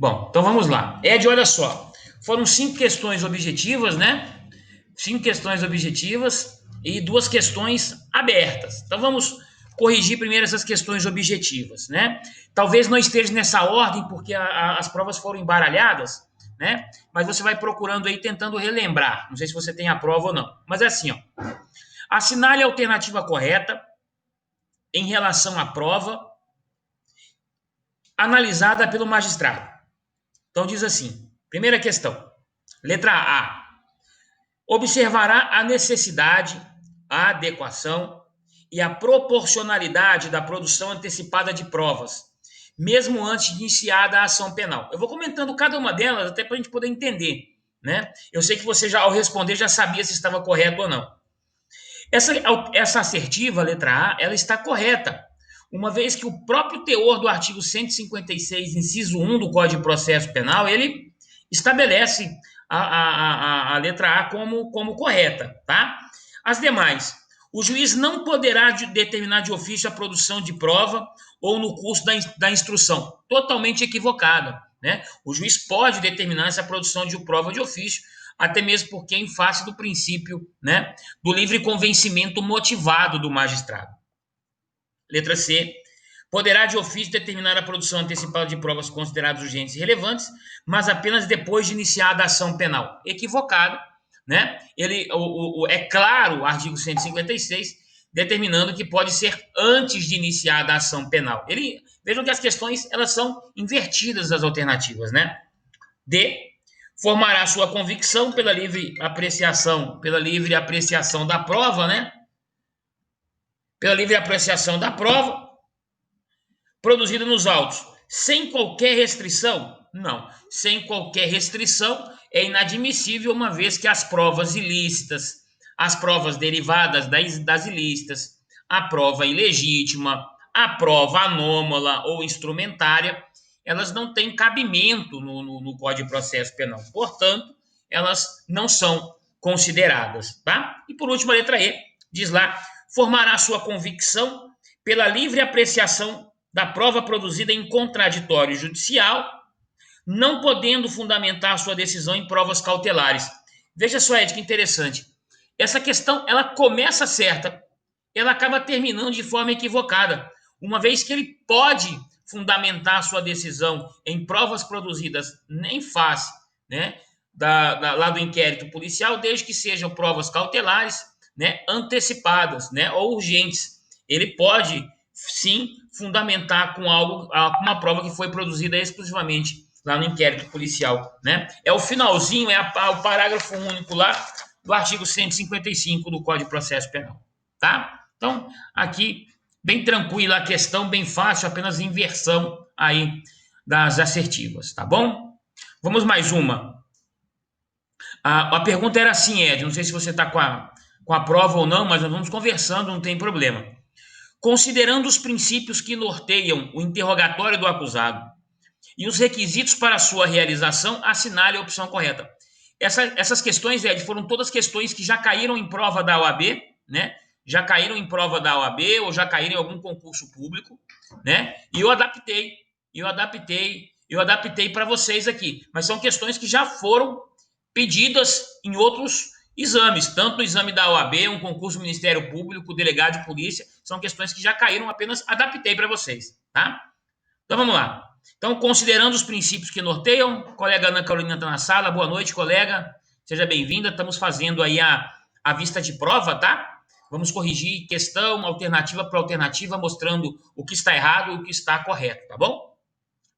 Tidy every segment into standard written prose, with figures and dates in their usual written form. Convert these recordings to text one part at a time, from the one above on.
Bom, então vamos lá. Ed, olha só. Foram 5 questões objetivas, né? 5 questões objetivas e 2 questões abertas. Então vamos corrigir primeiro essas questões objetivas, né? Talvez não esteja nessa ordem porque as provas foram embaralhadas, né? Mas você vai procurando aí tentando relembrar. Não sei se você tem a prova ou não. Mas é assim, ó. Assinale a alternativa correta em relação à prova analisada pelo magistrado. Então diz assim: primeira questão, letra A. Observará a necessidade, a adequação e a proporcionalidade da produção antecipada de provas, mesmo antes de iniciada a ação penal. Eu vou comentando cada uma delas até para a gente poder entender, né? Eu sei que você já, ao responder, já sabia se estava correto ou não. Essa assertiva, letra A, ela está correta, uma vez que o próprio teor do artigo 156, inciso 1 do Código de Processo Penal, ele estabelece a letra A como correta, tá? As demais, o juiz não poderá determinar de ofício a produção de prova ou no curso da instrução. Totalmente equivocada, né? O juiz pode determinar essa produção de prova de ofício, até mesmo porque em face do princípio, né, do livre convencimento motivado do magistrado. Letra C. Poderá de ofício determinar a produção antecipada de provas consideradas urgentes e relevantes, mas apenas depois de iniciada a ação penal. Equivocado, né? É claro o artigo 156, determinando que pode ser antes de iniciada a ação penal. Vejam que as questões elas são invertidas as alternativas, né? D. Formará sua convicção pela livre apreciação da prova, né? Pela livre apreciação da prova produzida nos autos, sem qualquer restrição? Não. Sem qualquer restrição é inadmissível, uma vez que as provas ilícitas, as provas derivadas das ilícitas, a prova ilegítima, a prova anômala ou instrumentária, elas não têm cabimento no Código de Processo Penal. Portanto, elas não são consideradas, tá? E por último, a letra E diz lá: formará sua convicção pela livre apreciação da prova produzida em contraditório judicial, não podendo fundamentar sua decisão em provas cautelares. Veja só, Ed, que interessante. Essa questão, ela começa certa, ela acaba terminando de forma equivocada, uma vez que ele pode fundamentar sua decisão em provas produzidas em face, né, lá do inquérito policial, desde que sejam provas cautelares, né, antecipadas, né, ou urgentes. Ele pode, sim, fundamentar com uma prova que foi produzida exclusivamente lá no inquérito policial, né? É o finalzinho, o parágrafo único lá do artigo 155 do Código de Processo Penal, tá? Então, aqui, bem tranquila a questão, bem fácil, apenas inversão aí das assertivas, tá bom? Vamos mais uma. A pergunta era assim, Ed, não sei se você está com a prova ou não, mas nós vamos conversando, não tem problema. Considerando os princípios que norteiam o interrogatório do acusado e os requisitos para sua realização, assinale a opção correta. Essas questões, Ed, foram todas questões que já caíram em prova da OAB, né? Já caíram em prova da OAB ou já caíram em algum concurso público, né? E eu adaptei para vocês aqui. Mas são questões que já foram pedidas em outros exames, tanto no exame da OAB, um concurso do Ministério Público, delegado de polícia, são questões que já caíram, apenas adaptei para vocês, tá? Então vamos lá. Então, considerando os princípios que norteiam, a colega Ana Carolina está na sala. Boa noite, colega. Seja bem-vinda. Estamos fazendo aí a vista de prova, tá? Vamos corrigir questão, alternativa por alternativa, mostrando o que está errado e o que está correto, tá bom?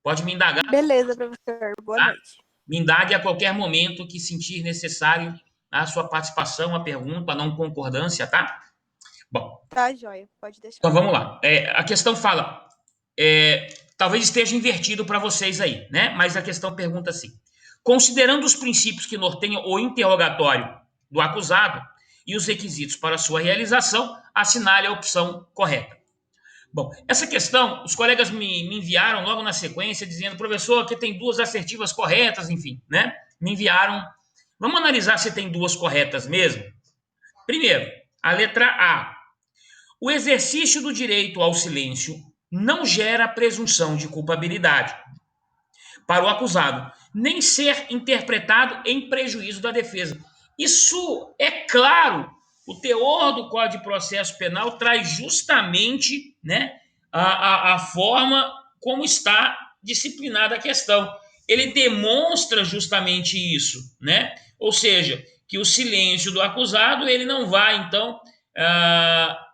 Pode me indagar. Beleza, professor. Boa Tá? noite. Me indague a qualquer momento que sentir necessário a sua participação, a pergunta, a não concordância, tá? Bom. Tá, joia. Pode deixar. Então vamos lá. A questão fala, talvez esteja invertido para vocês aí, né? Mas a questão pergunta assim: considerando os princípios que norteiam o interrogatório do acusado e os requisitos para sua realização, assinale a opção correta. Bom, essa questão, os colegas me enviaram logo na sequência, dizendo: professor, aqui tem 2 assertivas corretas, enfim, né? Me enviaram. Vamos analisar se tem 2 corretas mesmo? Primeiro, a letra A. O exercício do direito ao silêncio não gera presunção de culpabilidade. para o acusado, nem ser interpretado em prejuízo da defesa. Isso é claro, o teor do Código de Processo Penal traz justamente, né, a forma como está disciplinada a questão. Ele demonstra justamente isso, né? Ou seja, que o silêncio do acusado ele não vai, então,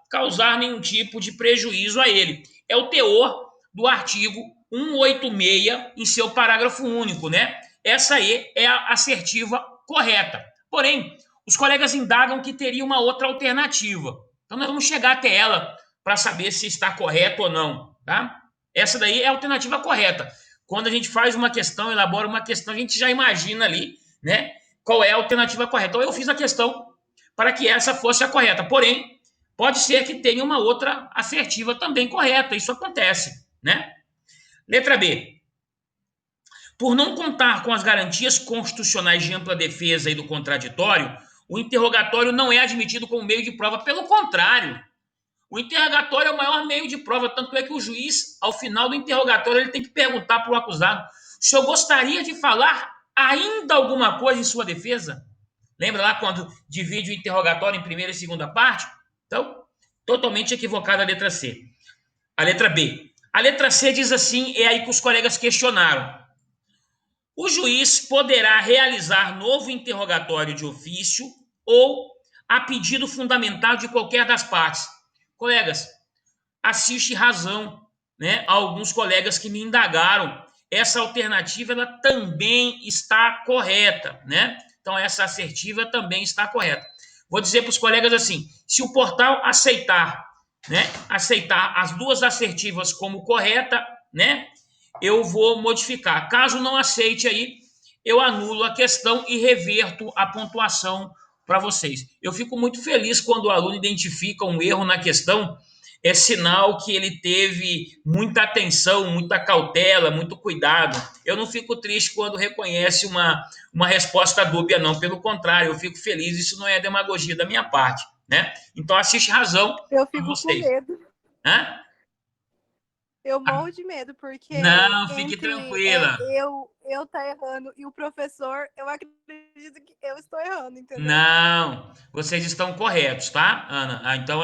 causar nenhum tipo de prejuízo a ele. É o teor do artigo 186 em seu parágrafo único, né? Essa aí é a assertiva correta. Porém, os colegas indagam que teria uma outra alternativa. Então, nós vamos chegar até ela para saber se está correto ou não, tá? Essa daí é a alternativa correta. Quando a gente faz uma questão, elabora uma questão, a gente já imagina ali, né, qual é a alternativa correta. Então, eu fiz a questão para que essa fosse a correta. Porém, pode ser que tenha uma outra assertiva também correta. Isso acontece, né? Letra B. Por não contar com as garantias constitucionais de ampla defesa e do contraditório, o interrogatório não é admitido como meio de prova. Pelo contrário, o interrogatório é o maior meio de prova, tanto é que o juiz, ao final do interrogatório, ele tem que perguntar para o acusado: o senhor gostaria de falar ainda alguma coisa em sua defesa? Lembra lá quando divide o interrogatório em primeira e segunda parte? Então, totalmente equivocada a letra C. A letra B. A letra C diz assim, é aí que os colegas questionaram. O juiz poderá realizar novo interrogatório de ofício ou a pedido fundamentado de qualquer das partes. Colegas, assiste razão, né? Alguns colegas que me indagaram, essa alternativa ela também está correta, né? Então essa assertiva também está correta. Vou dizer para os colegas assim: se o portal aceitar, né, aceitar as duas assertivas como correta, né, eu vou modificar. Caso não aceite aí, eu anulo a questão e reverto a pontuação para vocês. Eu fico muito feliz quando o aluno identifica um erro na questão, é sinal que ele teve muita atenção, muita cautela, muito cuidado. Eu não fico triste quando reconhece uma resposta dúbia, não. Pelo contrário, eu fico feliz. Isso não é demagogia da minha parte, né? Então, assiste razão Eu a fico com vocês. medo. Hã? Eu morro de medo, porque Não, fique entre tranquila. eu tá errando e o professor, eu acredito que eu estou errando, entendeu? Não, vocês estão corretos, tá, Ana? Então,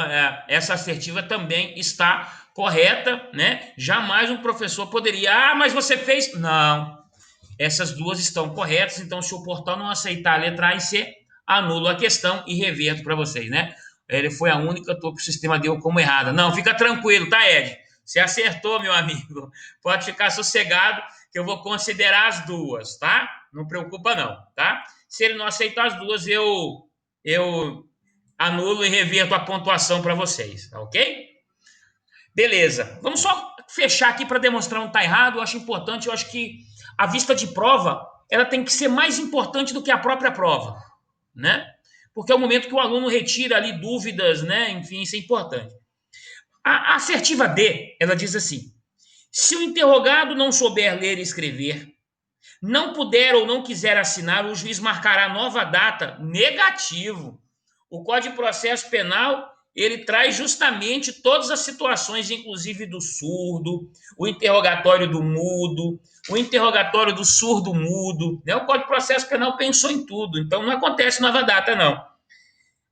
essa assertiva também está correta, né? Jamais um professor poderia, mas você fez. Não, essas duas estão corretas, então se o portal não aceitar a letra A e C, anulo a questão e reverto para vocês, né? Ele foi a única que o sistema deu como errada. Não, fica tranquilo, tá, Ed? Você acertou, meu amigo. Pode ficar sossegado que eu vou considerar as duas, tá? Não preocupa não, tá? Se ele não aceitar as duas, eu anulo e reverto a pontuação para vocês, tá ok? Beleza. Vamos só fechar aqui para demonstrar um tá errado. Eu acho importante, eu acho que a vista de prova, ela tem que ser mais importante do que a própria prova, né? Porque é o momento que o aluno retira ali dúvidas, né? Enfim, isso é importante. A assertiva D, ela diz assim: se o interrogado não souber ler e escrever, não puder ou não quiser assinar, o juiz marcará nova data. Negativo. O Código de Processo Penal ele traz justamente todas as situações, inclusive do surdo, o interrogatório do mudo, o interrogatório do surdo-mudo. Né? O Código de Processo Penal pensou em tudo, então não acontece nova data, não.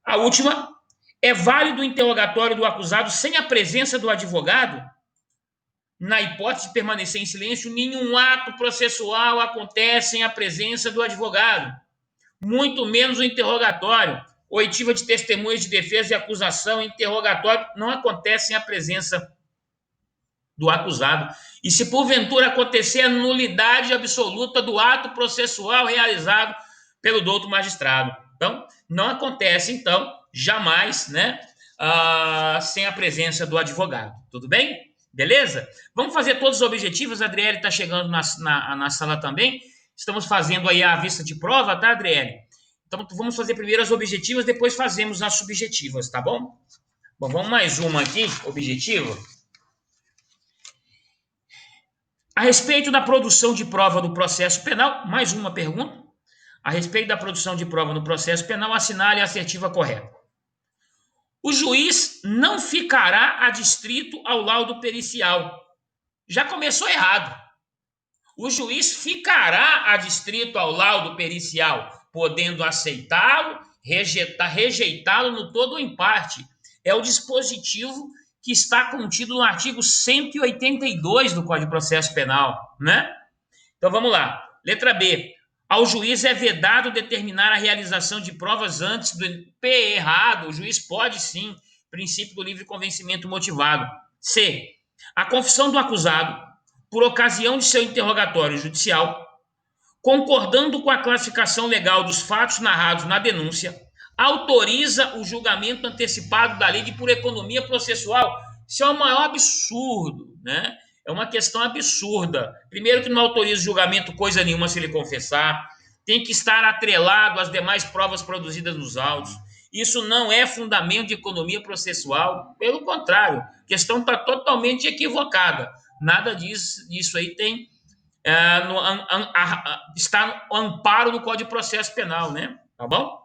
A última, é válido o interrogatório do acusado sem a presença do advogado? Na hipótese de permanecer em silêncio, nenhum ato processual acontece sem a presença do advogado, muito menos o interrogatório. Oitiva de testemunhas de defesa e acusação, interrogatório, não acontece sem a presença do acusado. E se porventura acontecer a nulidade absoluta do ato processual realizado pelo douto magistrado. Então, não acontece, então, jamais, né, sem a presença do advogado. Tudo bem? Beleza? Vamos fazer todos os objetivos. A Adriele está chegando na sala também. Estamos fazendo aí a vista de prova, tá, Adriele? Então, vamos fazer primeiro as objetivas, depois fazemos as subjetivas, tá bom? Bom, vamos mais uma aqui, objetiva. A respeito da produção de prova do processo penal, mais uma pergunta. A respeito da produção de prova no processo penal, assinale a assertiva correta. O juiz não ficará adstrito ao laudo pericial. Já começou errado. O juiz ficará adstrito ao laudo pericial, podendo aceitá-lo, rejeitá-lo no todo ou em parte. É o dispositivo que está contido no artigo 182 do Código de Processo Penal, né? Então vamos lá. Letra B. Ao juiz é vedado determinar a realização de provas antes do P. Errado. O juiz pode sim. Princípio do livre convencimento motivado. C. A confissão do acusado, por ocasião de seu interrogatório judicial, concordando com a classificação legal dos fatos narrados na denúncia, autoriza o julgamento antecipado da lei por economia processual. Isso é o maior absurdo, né? É uma questão absurda. Primeiro que não autoriza o julgamento coisa nenhuma se ele confessar, tem que estar atrelado às demais provas produzidas nos autos. Isso não é fundamento de economia processual, pelo contrário, a questão está totalmente equivocada. Nada disso aí tem está no amparo do Código de Processo Penal, né? Tá bom?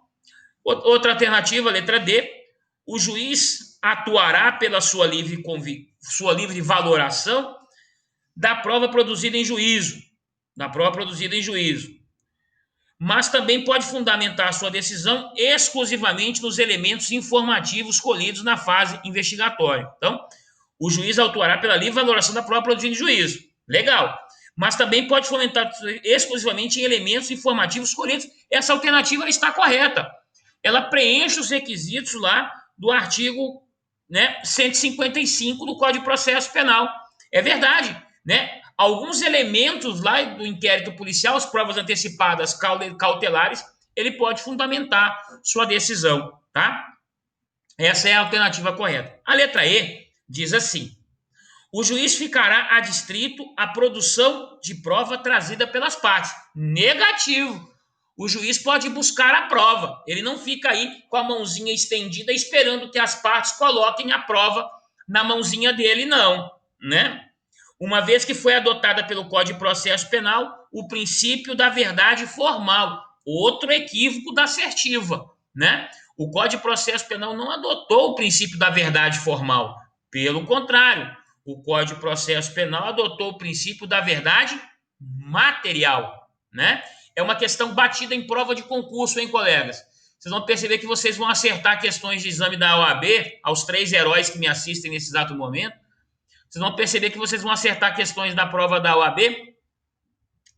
Outra alternativa, letra D, o juiz atuará pela sua livre valoração da prova produzida em juízo, mas também pode fundamentar sua decisão exclusivamente nos elementos informativos colhidos na fase investigatória. Então, o juiz atuará pela livre valoração da prova produzida em juízo. Legal. Mas também pode fomentar exclusivamente em elementos informativos colhidos. Essa alternativa está correta. Ela preenche os requisitos lá do artigo, né, 155 do Código de Processo Penal. É verdade, né? Alguns elementos lá do inquérito policial, as provas antecipadas cautelares, ele pode fundamentar sua decisão, tá? Essa é a alternativa correta. A letra E diz assim: o juiz ficará adstrito à produção de prova trazida pelas partes. Negativo. O juiz pode buscar a prova. Ele não fica aí com a mãozinha estendida esperando que as partes coloquem a prova na mãozinha dele, não, né? Uma vez que foi adotada pelo Código de Processo Penal o princípio da verdade formal, outro equívoco da assertiva, né? O Código de Processo Penal não adotou o princípio da verdade formal, pelo contrário, o Código de Processo Penal adotou o princípio da verdade material, né? É uma questão batida em prova de concurso, hein, colegas? Vocês vão perceber que vocês vão acertar questões de exame da OAB, aos 3 heróis que me assistem nesse exato momento. Vocês vão perceber que vocês vão acertar questões da prova da OAB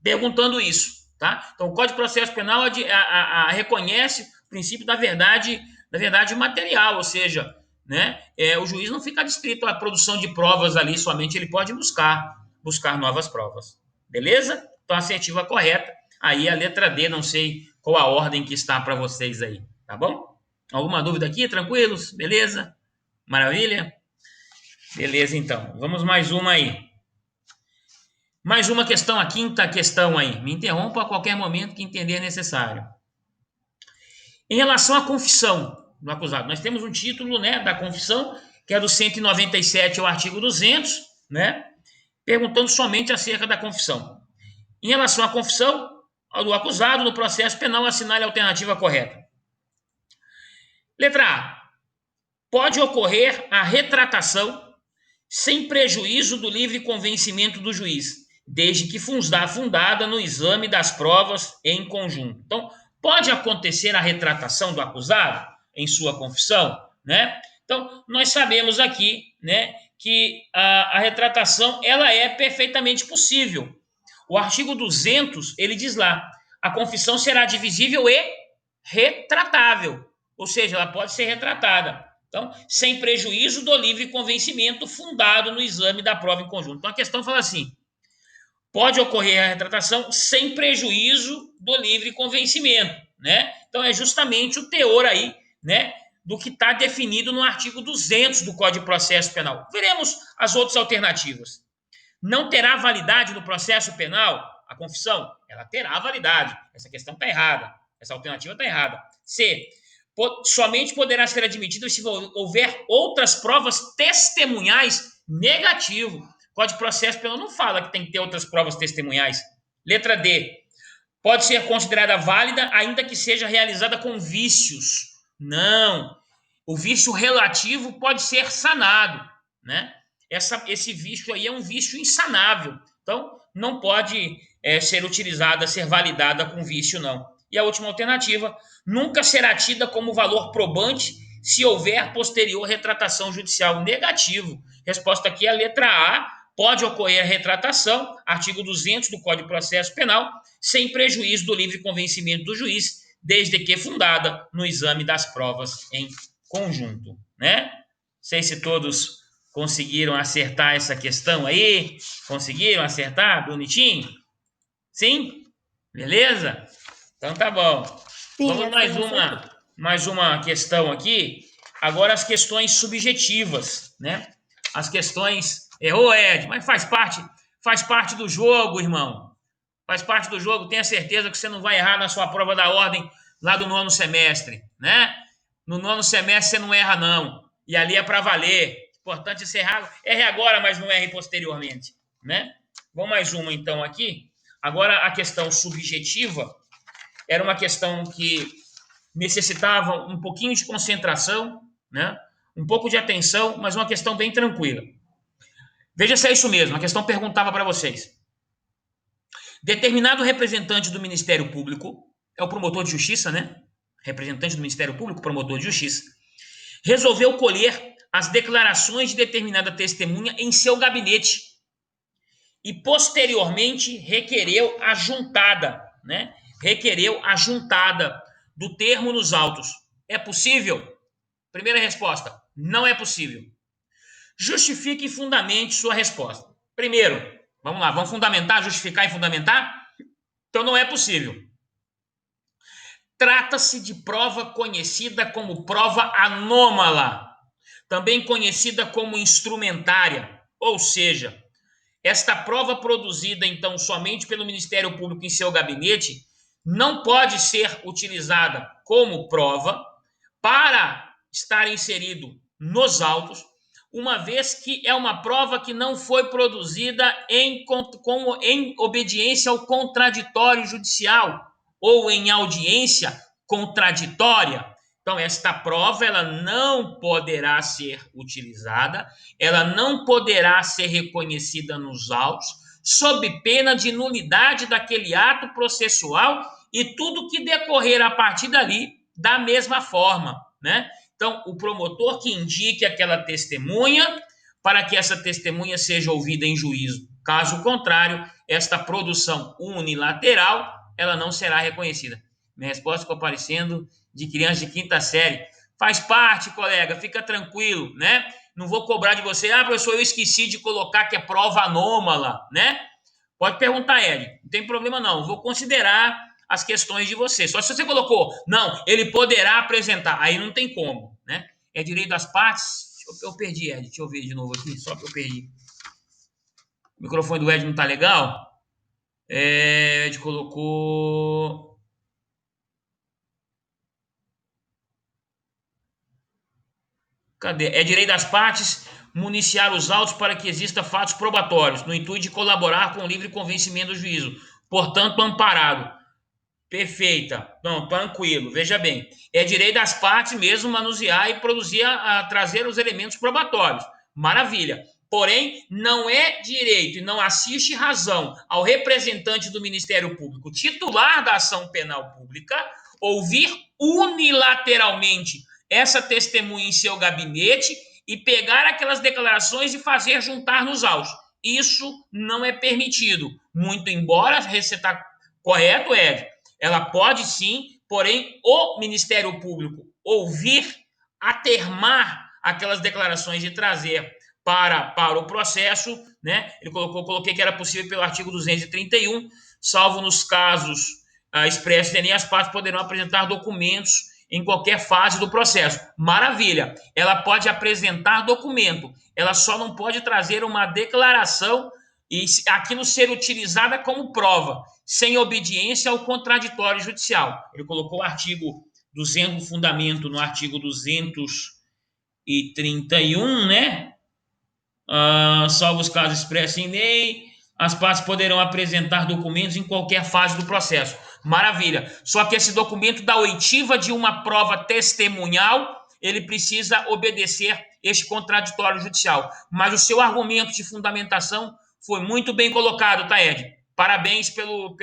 perguntando isso, tá? Então, o Código de Processo Penal reconhece o princípio da verdade material, ou seja, né, o juiz não fica adstrito à produção de provas ali somente, ele pode buscar novas provas. Beleza? Então, a assertiva correta. Aí a letra D, não sei qual a ordem que está para vocês aí, tá bom? Alguma dúvida aqui? Tranquilos? Beleza? Maravilha? Beleza, então. Vamos mais uma aí. Mais uma questão, a quinta questão aí. Me interrompa a qualquer momento que entender necessário. Em relação à confissão do acusado, nós temos um título, né, da confissão, que é do 197 ao artigo 200, né, perguntando somente acerca da confissão. Em relação à confissão do acusado no processo penal, assinale a alternativa correta. Letra A. Pode ocorrer a retratação sem prejuízo do livre convencimento do juiz, desde que fundada no exame das provas em conjunto. Então, pode acontecer a retratação do acusado em sua confissão, né? Então, nós sabemos aqui, né, que a retratação ela é perfeitamente possível. O artigo 200, ele diz lá, a confissão será divisível e retratável, ou seja, ela pode ser retratada. Então, sem prejuízo do livre convencimento fundado no exame da prova em conjunto. Então, a questão fala assim, pode ocorrer a retratação sem prejuízo do livre convencimento, né? Então, é justamente o teor aí, né, do que está definido no artigo 200 do Código de Processo Penal. Veremos as outras alternativas. Não terá validade no processo penal a confissão? Ela terá validade. Essa questão está errada. Essa alternativa está errada. C. Somente poderá ser admitido se houver outras provas testemunhais. Negativo. O Código de Processo Penal não fala que tem que ter outras provas testemunhais. Letra D. Pode ser considerada válida ainda que seja realizada com vícios. Não. O vício relativo pode ser sanado, né? Esse vício aí é um vício insanável. Então, não pode ser utilizada, ser validada com vício, não. E a última alternativa, nunca será tida como valor probante se houver posterior retratação judicial. Negativo. Resposta aqui é a letra A. Pode ocorrer a retratação, artigo 200 do Código de Processo Penal, sem prejuízo do livre convencimento do juiz, desde que fundada no exame das provas em conjunto, né? Não sei se todos conseguiram acertar essa questão aí. Conseguiram acertar? Bonitinho? Sim? Beleza? Então tá bom. Sim, Vamos mais uma questão aqui. Agora as questões subjetivas, né? As questões... Errou, Ed, mas faz parte do jogo, irmão. Faz parte do jogo. Tenha certeza que você não vai errar na sua prova da ordem lá do 9º semestre, né? No 9º semestre você não erra, não. E ali é para valer. Importante é você errar. Erre agora, mas não erre posteriormente, né? Vamos mais uma, então, aqui. Agora, a questão subjetiva era uma questão que necessitava um pouquinho de concentração, né? Um pouco de atenção, mas uma questão bem tranquila. Veja se é isso mesmo. A questão perguntava para vocês. Determinado representante do Ministério Público, é o promotor de justiça, né? Representante do Ministério Público, promotor de justiça, resolveu colher as declarações de determinada testemunha em seu gabinete e, posteriormente, requereu a juntada, né? Requereu a juntada do termo nos autos. É possível? Primeira resposta, não é possível. Justifique e fundamente sua resposta. Primeiro, vamos lá, vamos fundamentar, justificar e fundamentar? Então não é possível. Trata-se de prova conhecida como prova anômala, também conhecida como instrumentária, ou seja, esta prova produzida, então, somente pelo Ministério Público em seu gabinete, não pode ser utilizada como prova para estar inserido nos autos, uma vez que é uma prova que não foi produzida em obediência ao contraditório judicial ou em audiência contraditória. Então, esta prova ela não poderá ser utilizada, ela não poderá ser reconhecida nos autos, sob pena de nulidade daquele ato processual e tudo que decorrer a partir dali da mesma forma, né? Então, o promotor que indique aquela testemunha para que essa testemunha seja ouvida em juízo. Caso contrário, esta produção unilateral, ela não será reconhecida. Minha resposta ficou parecendo de criança de 5ª série. Faz parte, colega, fica tranquilo, né? Não vou cobrar de você. Ah, professor, eu esqueci de colocar que é prova anômala, né? Pode perguntar, Ed. Não tem problema, não. Vou considerar as questões de você. Só se você colocou, não, ele poderá apresentar. Aí não tem como, né? É direito das partes. Eu perdi, Ed. Deixa eu ver de novo aqui, só que eu perdi. O microfone do Ed não tá legal. Ed colocou... Cadê? É direito das partes municiar os autos para que exista fatos probatórios, no intuito de colaborar com o livre convencimento do juízo. Portanto, amparado. Perfeita. Não, tranquilo. Veja bem. É direito das partes mesmo manusear e produzir, trazer os elementos probatórios. Maravilha. Porém, não é direito e não assiste razão ao representante do Ministério Público, titular da ação penal pública, ouvir unilateralmente essa testemunha em seu gabinete e pegar aquelas declarações e fazer juntar nos autos. Isso não é permitido. Muito embora você está correto, Ed. Ela pode sim, porém, o Ministério Público ouvir, atermar aquelas declarações e trazer para o processo, né? Coloquei que era possível pelo artigo 231, salvo nos casos expressos de nem as partes poderão apresentar documentos em qualquer fase do processo. Maravilha! Ela pode apresentar documento, ela só não pode trazer uma declaração e aquilo ser utilizada como prova, sem obediência ao contraditório judicial. Ele colocou o artigo 200, fundamento no artigo 231, né? Salvo os casos expressos em lei, as partes poderão apresentar documentos em qualquer fase do processo. Maravilha. Só que esse documento da oitiva de uma prova testemunhal, ele precisa obedecer este contraditório judicial. Mas o seu argumento de fundamentação Foi muito bem colocado, tá, Ed? Parabéns pelo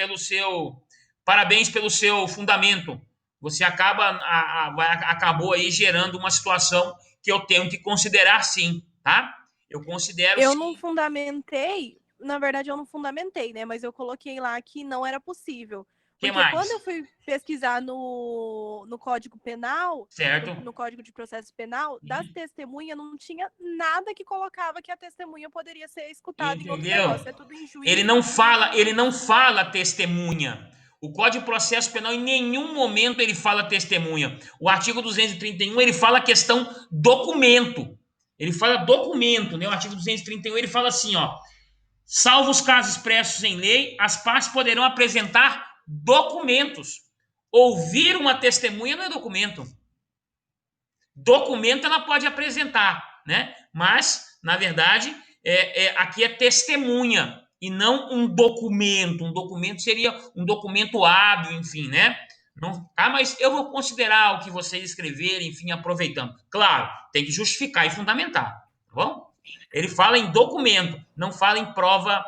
seu fundamento. Você acabou aí gerando uma situação que eu tenho que considerar sim, tá? Eu considero Eu não sim. fundamentei, na verdade eu não fundamentei, né? Mas eu coloquei lá que não era possível. O que Porque quando mais? eu fui pesquisar no Código Penal, Certo? no Código de Processo Penal, das testemunhas não tinha nada que colocava que a testemunha poderia ser escutada em outro Entendeu? negócio. É tudo em juízo, Ele não fala testemunha. O Código de Processo Penal em nenhum momento ele fala testemunha. O artigo 231 ele fala a questão documento. Ele fala documento, né? O artigo 231 ele fala assim, ó: salvo os casos expressos em lei, as partes poderão apresentar documentos. Ouvir uma testemunha não é documento. Documento ela pode apresentar, né? Mas, na verdade, aqui é testemunha e não um documento. Um documento seria um documento hábil, enfim, né? Não, tá? Mas eu vou considerar o que vocês escreverem, enfim, aproveitando. Claro, tem que justificar e fundamentar, tá bom? Ele fala em documento, não fala em prova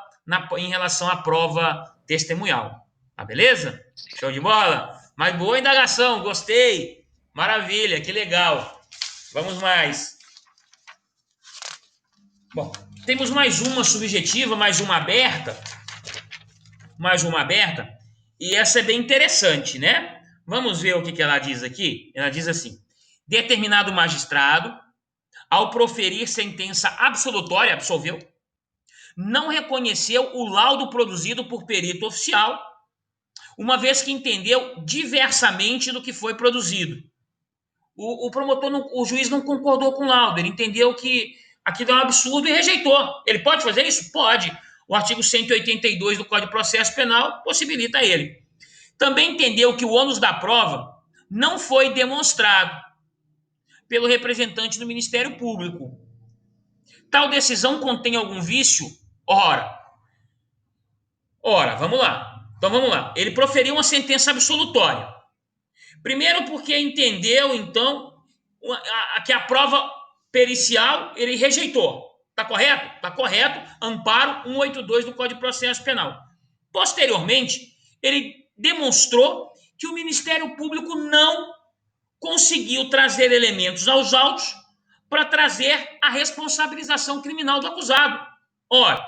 em relação à prova testemunhal. Tá beleza? Show de bola? Mas boa indagação, gostei. Maravilha, que legal. Vamos mais. Bom, temos mais uma subjetiva, mais uma aberta, e essa é bem interessante, né? Vamos ver o que ela diz aqui. Ela diz assim: determinado magistrado, ao proferir sentença absolutória, absolveu, não reconheceu o laudo produzido por perito oficial, uma vez que entendeu diversamente do que foi produzido. O promotor, o juiz não concordou com o laudo, ele entendeu que aquilo é um absurdo e rejeitou. Ele pode fazer isso? Pode. O artigo 182 do Código de Processo Penal possibilita ele. Também entendeu que o ônus da prova não foi demonstrado pelo representante do Ministério Público. Tal decisão contém algum vício? Ora, vamos lá. Então vamos lá. Ele proferiu uma sentença absolutória. Primeiro porque entendeu, então, que a prova pericial ele rejeitou. Está correto? Está correto. Amparo 182 do Código de Processo Penal. Posteriormente, ele demonstrou que o Ministério Público não conseguiu trazer elementos aos autos para trazer a responsabilização criminal do acusado. Ora,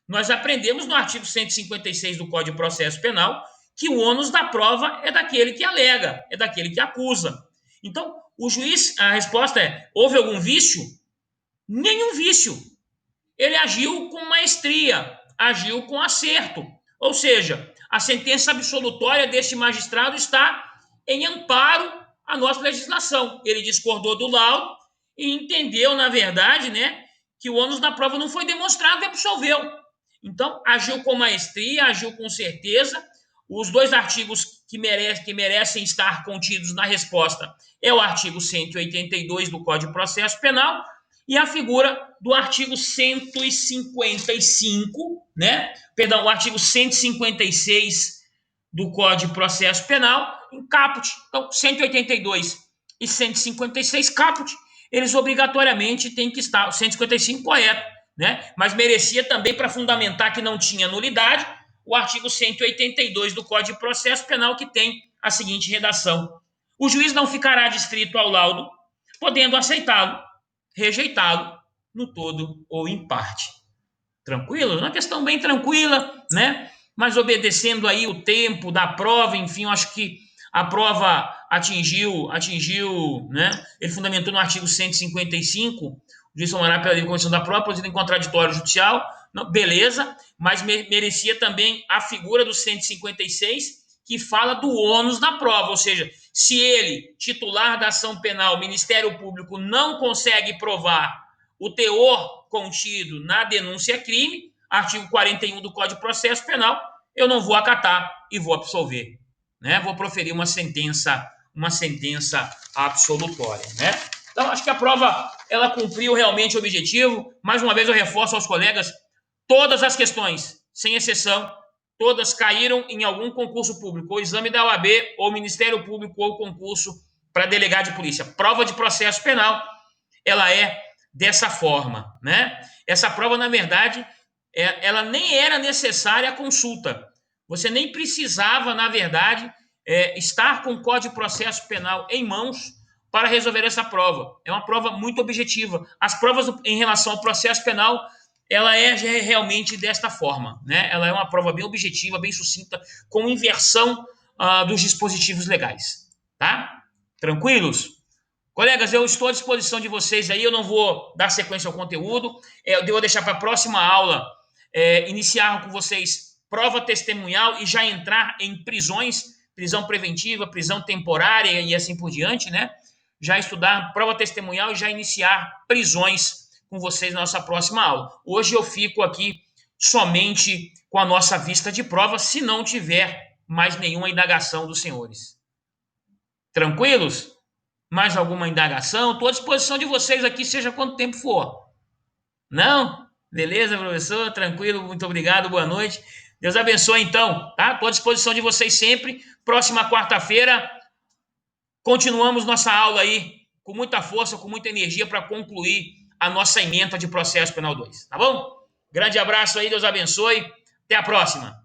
nós aprendemos no artigo 156 do Código de Processo Penal que o ônus da prova é daquele que alega, é daquele que acusa. Então, o juiz, a resposta é: houve algum vício? Nenhum vício. Ele agiu com maestria, agiu com acerto. Ou seja, a sentença absolutória deste magistrado está em amparo à nossa legislação. Ele discordou do laudo e entendeu, na verdade, né, que o ônus da prova não foi demonstrado e absolveu. Então, agiu com maestria, agiu com certeza. Os dois artigos que merecem estar contidos na resposta é o artigo 182 do Código de Processo Penal e a figura do artigo 155, né? Perdão, o artigo 156 do Código de Processo Penal em caput. Então, 182 e 156 caput, eles obrigatoriamente têm que estar, o 155 correto, né? Mas merecia também, para fundamentar que não tinha nulidade, o artigo 182 do Código de Processo Penal, que tem a seguinte redação: o juiz não ficará adstrito ao laudo, podendo aceitá-lo, rejeitá-lo no todo ou em parte. Tranquilo? Uma questão bem tranquila, né? Mas obedecendo aí o tempo da prova, enfim, eu acho que a prova atingiu, né? Ele fundamentou no artigo 155, o juiz tomará pela livre condição da prova, produzida em contraditório judicial, não, beleza, mas merecia também a figura do 156, que fala do ônus da prova, ou seja, se ele, titular da ação penal, Ministério Público, não consegue provar o teor contido na denúncia crime, artigo 41 do Código de Processo Penal, eu não vou acatar e vou absolver, né? Vou proferir uma sentença absolutória, né? Então, acho que a prova, ela cumpriu realmente o objetivo. Mais uma vez, eu reforço aos colegas, todas as questões, sem exceção, todas caíram em algum concurso público, ou exame da OAB, ou Ministério Público, ou concurso para delegado de polícia. Prova de processo penal, ela é dessa forma, né? Essa prova, na verdade, ela nem era necessária a consulta. Você nem precisava, na verdade, estar com o Código de Processo Penal em mãos para resolver essa prova. É uma prova muito objetiva. As provas em relação ao processo penal, ela é realmente desta forma, né? Ela é uma prova bem objetiva, bem sucinta, com inversão dos dispositivos legais, tá? Tranquilos? Colegas, eu estou à disposição de vocês aí, eu não vou dar sequência ao conteúdo, eu vou deixar para a próxima aula iniciar com vocês prova testemunhal e já entrar em prisões, prisão preventiva, prisão temporária e assim por diante, né? Já estudar prova testemunhal e já iniciar prisões com vocês na nossa próxima aula. Hoje eu fico aqui somente com a nossa vista de prova, se não tiver mais nenhuma indagação dos senhores. Tranquilos? Mais alguma indagação? Estou à disposição de vocês aqui, seja quanto tempo for. Não? Beleza, professor? Tranquilo, muito obrigado, boa noite. Deus abençoe, então, tá? Estou à disposição de vocês sempre. Próxima quarta-feira, continuamos nossa aula aí com muita força, com muita energia para concluir a nossa ementa de processo penal 2, tá bom? Grande abraço aí, Deus abençoe. Até a próxima.